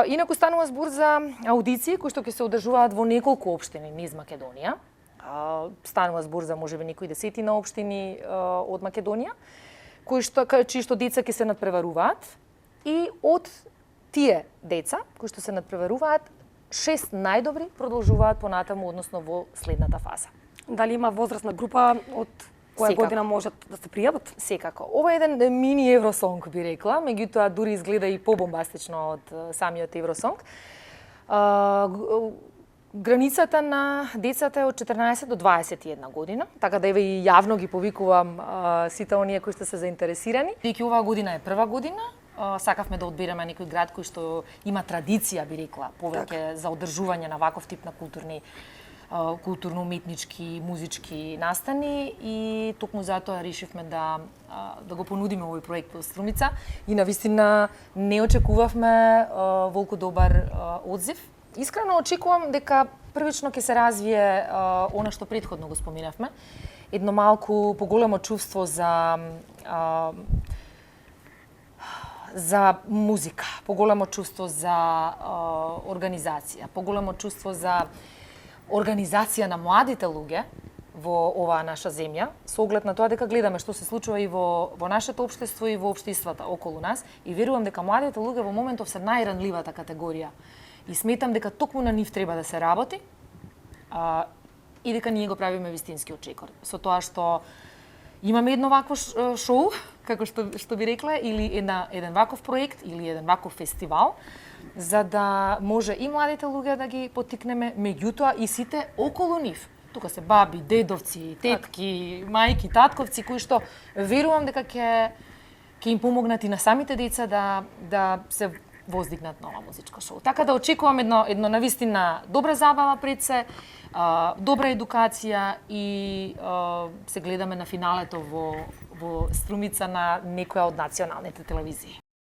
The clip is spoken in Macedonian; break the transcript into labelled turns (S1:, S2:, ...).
S1: Инаку станува збор за аудиции кои што ќе се одржуваат во неколку општини низ Македонија. Станува збор за можеби некои десетина општини од Македонија, чии што деца ќе се надпреваруваат, и од тие деца кои што се надпреваруваат, 6 најдобри продолжуваат понатаму, односно во следната фаза.
S2: Дали има возрастна група од која година можат да се пријават?
S1: Секако. Ова е еден мини Евросонг, би рекла, меѓутоа дури изгледа и побомбастично од самиот Евросонг. Границата на децата е од 14 до 21 година, така да еве и јавно ги повикувам сите оние кои што се заинтересирани. Бидејќи оваа година е прва година, сакавме да одбереме некој град кој што има традиција, би рекла, повеќе за одржување на ваков тип на културно-уметнички, музички настани, и токму затоа решивме да го понудиме овој проект во Струмица, и навистина не очекувавме волку добар одзив. Искрено очекувам дека првично ќе се развие она што претходно го споменавме, едно малку поголемо чувство за музика, поголемо чувство за организација, поголемо чувство за организација на младите луѓе во оваа наша земја, со оглед на тоа дека гледаме што се случува и во нашето општество и во општествата околу нас, и верувам дека младите луѓе во моментов се најранливата категорија, и сметам дека токму на нив треба да се работи, и дека ние го правиме вистинскиот чекор. Со тоа што имаме едно вакво шоу, како што би рекла, или еден ваков проект, или еден ваков фестивал, за да може и младите луѓе да ги поттикнеме, меѓутоа и сите околу нив. Тука се баби, дедовци, тетки, мајки, татковци, кои што верувам дека ќе им помогнат и на самите деца да се воздигнат нова музичко шоу. Така да очекувам едно навистина добра забава пред се, добра едукација, и се гледаме на финалето во Струмица на некоја од националните телевизии.